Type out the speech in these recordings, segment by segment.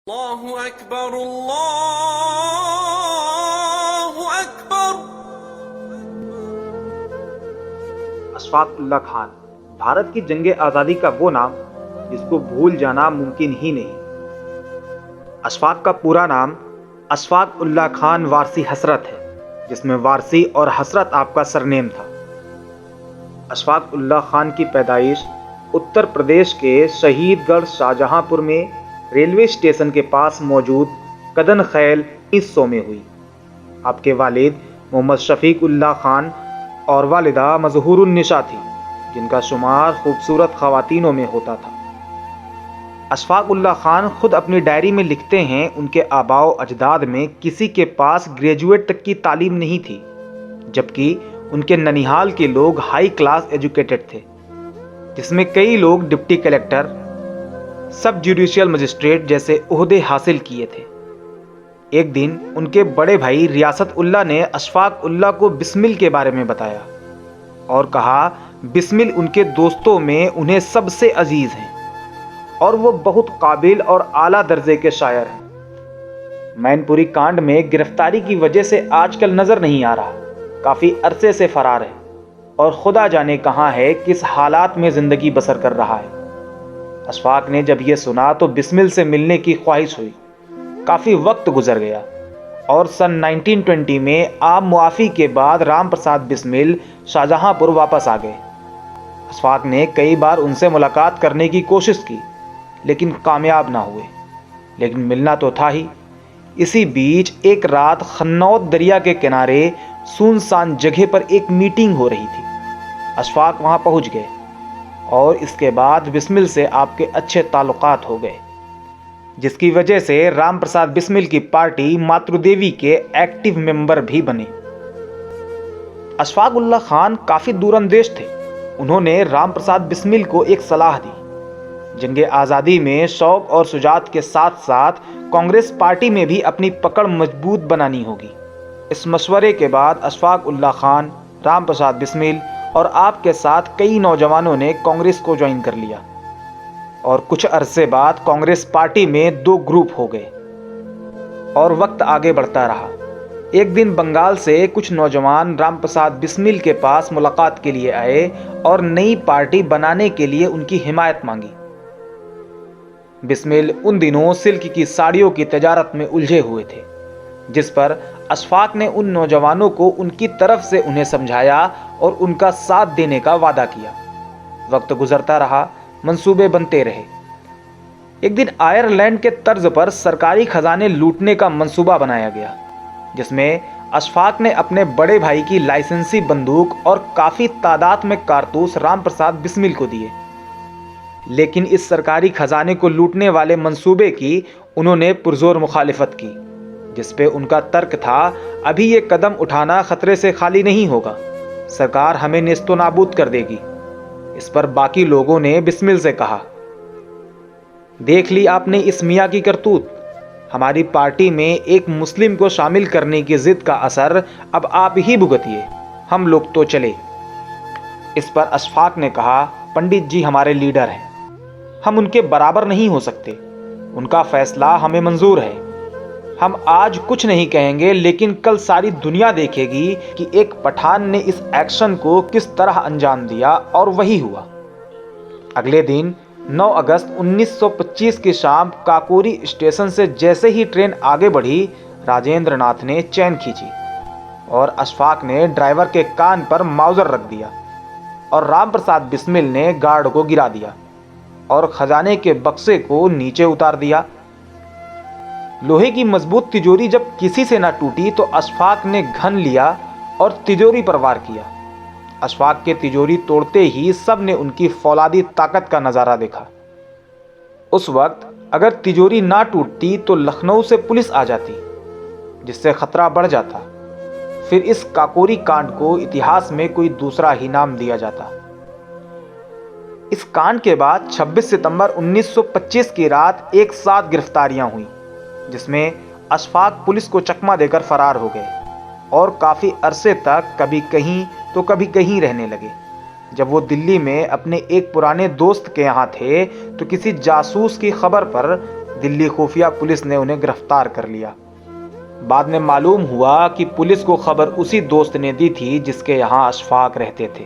अल्लाहु अकबर अल्लाहु अकबर। अशफाक उल्लाह खान भारत की जंग आज़ादी का वो नाम जिसको भूल जाना मुमकिन ही नहीं। अशफाक का पूरा नाम अशफाक उल्लाह खान वारसी हसरत है, जिसमें वारसी और हसरत आपका सरनेम था। अशफाक उल्लाह खान की पैदाइश उत्तर प्रदेश के शहीदगढ़ शाहजहांपुर में रेलवे स्टेशन के पास मौजूद कदन खैल 1900 में हुई। आपके वालिद मोहम्मद शफीक उल्लाह खान और वालिदा मजहूरुन्निसा थी, जिनका शुमार खूबसूरत खवातीनों में होता था। अशफाक उल्लाह खान खुद अपनी डायरी में लिखते हैं, उनके आबाओ अजदाद में किसी के पास ग्रेजुएट तक की तालीम नहीं थी, जबकि उनके ननिहाल के लोग हाई क्लास एजुकेटेड थे, जिसमें कई लोग डिप्टी कलेक्टर, सब जुडिशियल मजिस्ट्रेट जैसे ओहदे हासिल किए थे। एक दिन उनके बड़े भाई रियासत उल्लाह ने अशफाक उल्लाह को बिस्मिल के बारे में बताया और कहा बिस्मिल उनके दोस्तों में उन्हें सबसे अजीज हैं और वो बहुत काबिल और आला दर्जे के शायर हैं। मैनपुरी कांड में गिरफ्तारी की वजह से आजकल नजर नहीं आ रहा, काफी अरसे से फरार है और खुदा जाने कहां है, किस हालात में जिंदगी बसर कर रहा है। अशफाक ने जब यह सुना तो बिस्मिल से मिलने की ख्वाहिश हुई। काफ़ी वक्त गुजर गया और सन 1920 में आम मुआफ़ी के बाद राम प्रसाद बिस्मिल शाहजहांपुर वापस आ गए। अशफाक ने कई बार उनसे मुलाकात करने की कोशिश की, लेकिन कामयाब ना हुए। लेकिन मिलना तो था ही। इसी बीच एक रात खन्नौत दरिया के किनारे सुनसान जगह पर एक मीटिंग हो रही थी। अशफाक वहां पहुंच गए और इसके बाद बिस्मिल से आपके अच्छे ताल्लुकात हो गए, जिसकी वजह से राम प्रसाद बिस्मिल की पार्टी मातृदेवी के एक्टिव मेंबर भी बने। अशफाक उल्लाह खान काफ़ी दूरंदेश थे। उन्होंने राम प्रसाद बिस्मिल को एक सलाह दी, जंग आज़ादी में शौक और शुजात के साथ साथ कांग्रेस पार्टी में भी अपनी पकड़ मजबूत बनानी होगी। इस मशवरे के बाद अशफाक उल्लाह खान, राम प्रसाद बिस्मिल और आपके साथ कई नौजवानों ने कांग्रेस को ज्वाइन कर लिया और कुछ अरसे बाद कांग्रेस पार्टी में दो ग्रुप हो गए और वक्त आगे बढ़ता रहा। एक दिन बंगाल से कुछ नौजवान राम प्रसाद बिस्मिल के पास मुलाकात के लिए आए और नई पार्टी बनाने के लिए उनकी हिमायत मांगी। बिस्मिल उन दिनों सिल्क की साड़ियों की तजारत में उलझे हुए थे, जिस पर अशफाक ने उन नौजवानों को उनकी तरफ से उन्हें समझाया और उनका साथ देने का वादा किया। वक्त गुजरता रहा, मंसूबे बनते रहे। एक दिन आयरलैंड के तर्ज पर सरकारी खजाने लूटने का मंसूबा बनाया गया, जिसमें अशफाक ने अपने बड़े भाई की लाइसेंसी बंदूक और काफ़ी तादाद में कारतूस राम प्रसाद बिस्मिल को दिए। लेकिन इस सरकारी खजाने को लूटने वाले मंसूबे की उन्होंने पुरजोर मुखालिफत की, जिसपे उनका तर्क था अभी ये कदम उठाना खतरे से खाली नहीं होगा, सरकार हमें नेस्तो नाबूद कर देगी। इस पर बाकी लोगों ने बिस्मिल से कहा, देख ली आपने इस मियाँ की करतूत, हमारी पार्टी में एक मुस्लिम को शामिल करने की जिद का असर अब आप ही भुगतिए, हम लोग तो चले। इस पर अशफाक ने कहा, पंडित जी हमारे लीडर हैं, हम उनके बराबर नहीं हो सकते, उनका फैसला हमें मंजूर है। हम आज कुछ नहीं कहेंगे, लेकिन कल सारी दुनिया देखेगी कि एक पठान ने इस एक्शन को किस तरह अंजाम दिया, और वही हुआ। अगले दिन 9 अगस्त 1925 की शाम काकोरी स्टेशन से जैसे ही ट्रेन आगे बढ़ी, राजेंद्र नाथ ने चैन खींची और अशफाक ने ड्राइवर के कान पर माउजर रख दिया और राम प्रसाद बिस्मिल ने गार्ड को गिरा दिया और खजाने के बक्से को नीचे उतार दिया। लोहे की मजबूत तिजोरी जब किसी से ना टूटी तो अशफाक ने घन लिया और तिजोरी पर वार किया। अशफाक के तिजोरी तोड़ते ही सब ने उनकी फौलादी ताकत का नज़ारा देखा। उस वक्त अगर तिजोरी ना टूटती तो लखनऊ से पुलिस आ जाती, जिससे खतरा बढ़ जाता। फिर इस काकोरी कांड को इतिहास में कोई दूसरा ही नाम दिया जाता। इस कांड के बाद 26 सितंबर 1925 की रात एक साथ गिरफ्तारियां हुई, जिसमें अशफाक पुलिस को चकमा देकर फरार हो गए और काफ़ी अरसे तक कभी कहीं तो कभी कहीं रहने लगे। जब वो दिल्ली में अपने एक पुराने दोस्त के यहाँ थे तो किसी जासूस की खबर पर दिल्ली खुफिया पुलिस ने उन्हें गिरफ्तार कर लिया। बाद में मालूम हुआ कि पुलिस को खबर उसी दोस्त ने दी थी जिसके यहाँ अशफाक रहते थे।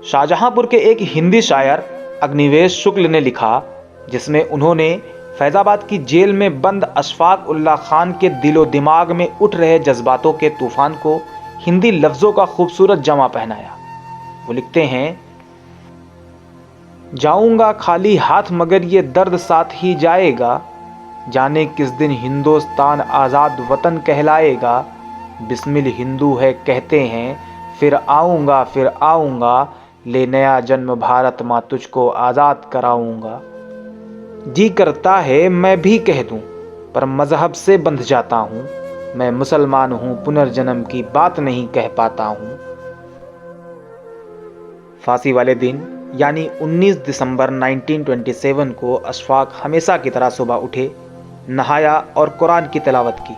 शाहजहांपुर के एक हिंदी शायर अग्निवेश शुक्ल ने लिखा, जिसमें उन्होंने फैजाबाद की जेल में बंद अशफाक उल्लाह खान के दिलो दिमाग में उठ रहे जज्बातों के तूफान को हिंदी लफ्जों का खूबसूरत जमा पहनाया। वो लिखते हैं, जाऊंगा खाली हाथ मगर ये दर्द साथ ही जाएगा, जाने किस दिन हिंदुस्तान आज़ाद वतन कहलाएगा। बिस्मिल हिंदू है कहते हैं, फिर आऊँगा, ले नया जन्म भारत माँ तुझको आज़ाद कराऊँगा। जी करता है मैं भी कह दूँ, पर मज़हब से बंध जाता हूँ। मैं मुसलमान हूँ, पुनर्जन्म की बात नहीं कह पाता हूँ। फांसी वाले दिन यानी 19 दिसंबर 1927 को अशफाक हमेशा की तरह सुबह उठे, नहाया और कुरान की तिलावत की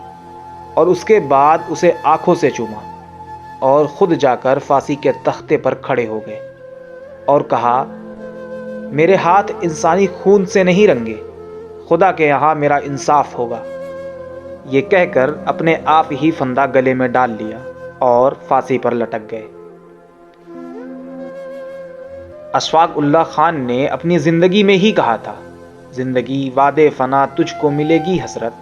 और उसके बाद उसे आंखों से चूमा और खुद जाकर फांसी के तख्ते पर खड़े हो गए और कहा, मेरे हाथ इंसानी खून से नहीं रंगे, खुदा के यहाँ मेरा इंसाफ होगा। ये कहकर अपने आप ही फंदा गले में डाल लिया और फांसी पर लटक गए। अशफाक उल्लाह खान ने अपनी जिंदगी में ही कहा था, जिंदगी वादे फना तुझको मिलेगी हसरत,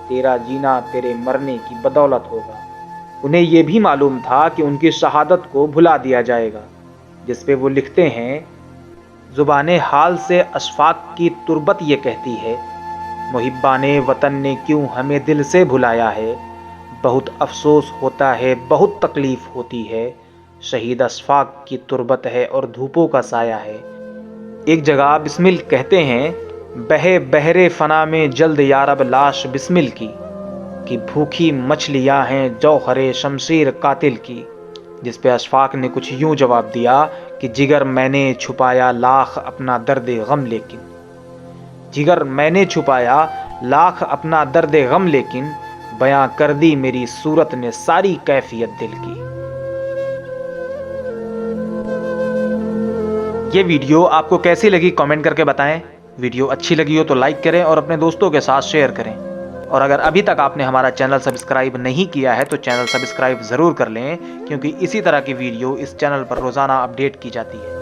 तेरा जीना तेरे मरने की बदौलत होगा। उन्हें यह भी मालूम था कि उनकी शहादत को भुला दिया जाएगा, जिस पे वो लिखते हैं, जुबाने हाल से अशफाक की तुरबत ये कहती है, मुहिब्बाने वतन ने क्यों हमें दिल से भुलाया है। बहुत अफसोस होता है, बहुत तकलीफ होती है, शहीद अशफाक की तुरबत है और धूपों का साया है। एक जगह बिस्मिल कहते हैं, बहे बहरे फना में जल्द यारब लाश बिस्मिल की, कि भूखी मछलियां हैं जौहरे शमशीर कातिल की। जिस पे अशफाक ने कुछ यूं जवाब दिया कि जिगर मैंने छुपाया लाख अपना दर्द गम लेकिन, जिगर मैंने छुपाया लाख अपना दर्द गम लेकिन, बयां कर दी मेरी सूरत ने सारी कैफियत दिल की। ये वीडियो आपको कैसी लगी कमेंट करके बताएं। वीडियो अच्छी लगी हो तो लाइक करें और अपने दोस्तों के साथ शेयर करें। और अगर अभी तक आपने हमारा चैनल सब्सक्राइब नहीं किया है तो चैनल सब्सक्राइब ज़रूर कर लें, क्योंकि इसी तरह की वीडियो इस चैनल पर रोज़ाना अपडेट की जाती है।